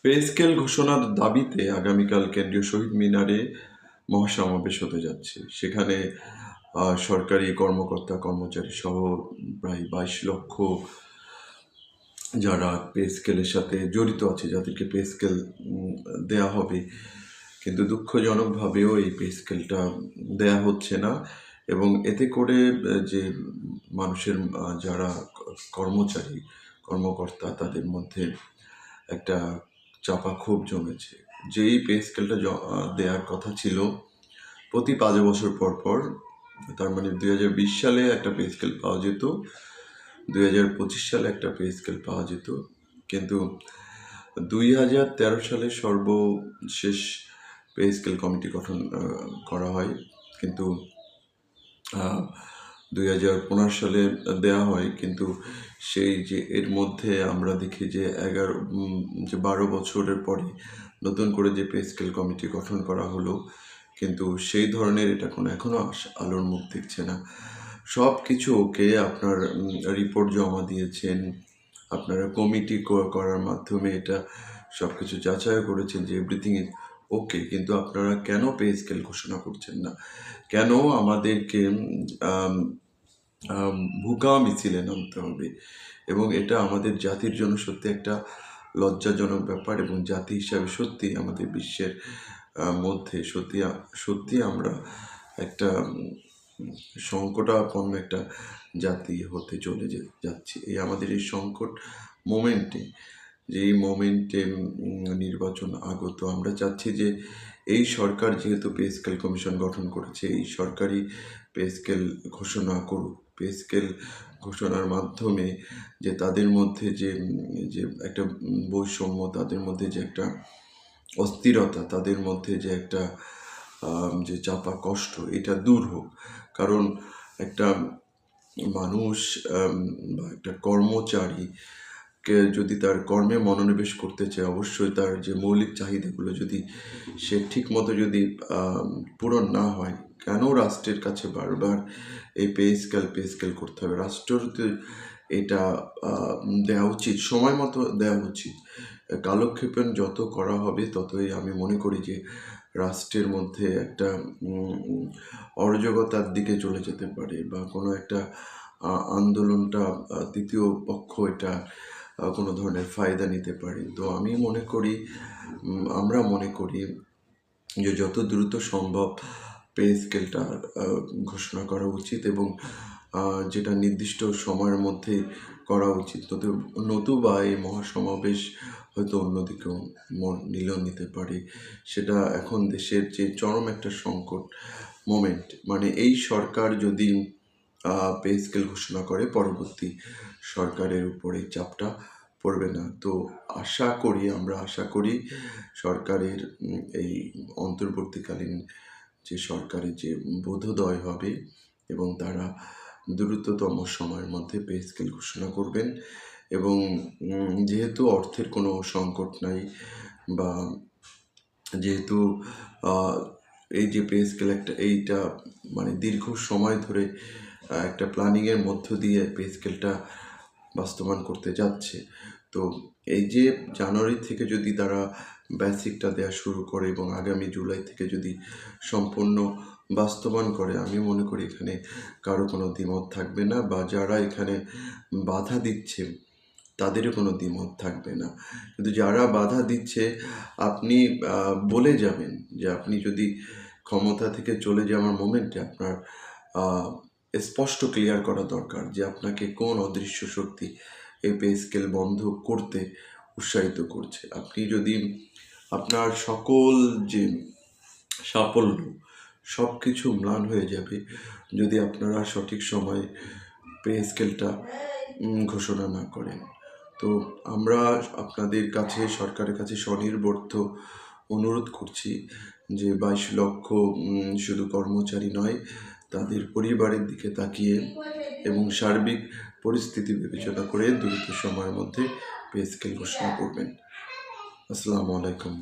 Pay scale ঘোষণার দাবিতে আগামীকাল কেন্দ্রীয় শহীদ মিনারে মহাসমাবেশ হতে যাচ্ছে। সেখানে সরকারি কর্মকর্তা কর্মচারী সহ প্রায় 22 লক্ষ যারা পে স্কেলের সাথে জড়িত আছে, যাদেরকে পে স্কেল দেয়া হবে, কিন্তু দুঃখজনকভাবেও এই পে স্কেলটা দেয়া হচ্ছে না। এবং এতে করে যে মানুষের যারা কর্মচারী কর্মকর্তা তাদের মধ্যে একটা চাপা ক্ষোভ জমেছে। যেই পে স্কেলটা দেওয়ার কথা ছিল প্রতি 5 বছর পর পর, তার মানে 2020 সালে একটা পে স্কেল পাওয়া যেত, 2025 সালে একটা পে স্কেল পাওয়া যেত, কিন্তু 2013 সালে সর্বশেষ পে স্কেল কমিটি গঠন করা হয়, কিন্তু 2015 সালে দেয়া হয়। কিন্তু সেই যে এর মধ্যে আমরা দেখি যে 12 বছরের পরে নতুন করে যে পে স্কেল কমিটি গঠন করা হলো, কিন্তু সেই ধরনের এটা এখনো আলোর মুখ দেখছে না। সব কিছু ওকে, আপনার রিপোর্ট জমা দিয়েছেন, আপনারা কমিটি করার মাধ্যমে এটা সব কিছু যাচাই করেছেন যে এভরিথিং ইজ ওকে, কিন্তু আপনারা কেন পে স্কেল ঘোষণা করছেন না? কেন আমাদেরকে ভুকা মিছিলে নামতে হবে? এবং এটা আমাদের জাতির জন্য সত্যি একটা লজ্জাজনক ব্যাপার, এবং জাতি হিসাবে সত্যি আমাদের বিশ্বের মধ্যে সত্যি আমরা একটা সংকটাপন্ন একটা জাতি হতে চলে যাচ্ছি। আমাদের এই সংকট মোমেন্টে, যেই মোমেন্টে নির্বাচন আগত, আমরা চাচ্ছি যে এই সরকার যেহেতু পে স্কেল কমিশন গঠন করেছে, এই সরকারই পে স্কেল ঘোষণা করুক। পে স্কেল ঘোষণার মাধ্যমে যে তাদের মধ্যে যে একটা বৈষম্য, তাদের মধ্যে যে একটা অস্থিরতা, তাদের মধ্যে যে একটা যে চাপা কষ্ট, এটা দূর হোক। কারণ একটা মানুষ বা একটা কর্মচারী যদি তার কর্মে মনোনিবেশ করতে চায়, অবশ্যই তার যে মৌলিক চাহিদাগুলো যদি সে ঠিক মতো যদি পূরণ না হয়, কেন রাষ্ট্রের কাছে বারবার এই পে স্কেল করতে হবে? রাষ্ট্রতে এটা দেওয়া উচিত, সময় মতো দেওয়া উচিত। কালক্ষেপণ যত করা হবে ততই আমি মনে করি যে রাষ্ট্রের মধ্যে একটা অরাজকতার দিকে চলে যেতে পারে, বা কোনো একটা আন্দোলনটা তৃতীয় পক্ষ এটা কোনো ধরনের ফায়দা নিতে পারে। তো আমরা মনে করি যে যত দ্রুত সম্ভব পে স্কেলটা ঘোষণা করা উচিত, এবং যেটা নির্দিষ্ট সময়ের মধ্যে করা উচিত। নতুবা এই মহাসমাবেশ হয়তো অন্যদিকেও নিতে পারে। সেটা এখন দেশের যে চরম একটা সংকট মোমেন্ট, মানে এই সরকার যদি পে স্কেল ঘোষণা করে, পরবর্তী সরকারের উপরে চাপটা পড়বে না। তো আমরা আশা করি সরকারের এই অন্তর্বর্তীকালীন যে সরকারের যে বোধোদয় হবে, এবং তারা দ্রুততম সময়ের মধ্যে পে স্কেল ঘোষণা করবেন। এবং যেহেতু অর্থের কোনো সংকট নাই, বা যেহেতু এই যে পে স্কেল এইটা মানে দীর্ঘ সময় ধরে একটা প্ল্যানিংয়ের মধ্য দিয়ে পে স্কেলটা বাস্তবায়ন করতে যাচ্ছে, তো এই যে জানুয়ারি থেকে যদি তারা বেসিকটা দেওয়া শুরু করে এবং আগামী জুলাই থেকে যদি সম্পূর্ণ বাস্তবায়ন করে, আমি মনে করি এখানে কারো কোনো দ্বিমত থাকবে না, বা যারা এখানে বাধা দিচ্ছে তাদেরও কোনো দ্বিমত থাকবে না। কিন্তু যারা বাধা দিচ্ছে, আপনি বলে যাবেন যে আপনি যদি ক্ষমতা থেকে চলে যাওয়ার মোমেন্টে আপনার স্পষ্ট ক্লিয়ার করা দরকার যে আপনাকে কোন অদৃশ্য শক্তি এই পে স্কেল বন্ধ করতে উৎসাহিত করছে। আপনি যদি আপনার সকল যে সাফল্য সব কিছু ম্লান হয়ে যাবে যদি আপনারা সঠিক সময়ে পে স্কেলটা ঘোষণা না করেন। তো আমরা আপনাদের কাছে, সরকারের কাছে স্বনির্বর্ত অনুরোধ করছি যে 22 লক্ষ শুধু কর্মচারী নয়, তাদের পরিবারের দিকে তাকিয়ে এবং সার্বিক পরিস্থিতি বিবেচনা করে দ্রুত সময়ের মধ্যে পে স্কেল ঘোষণা করবেন। আসসালামু আলাইকুম।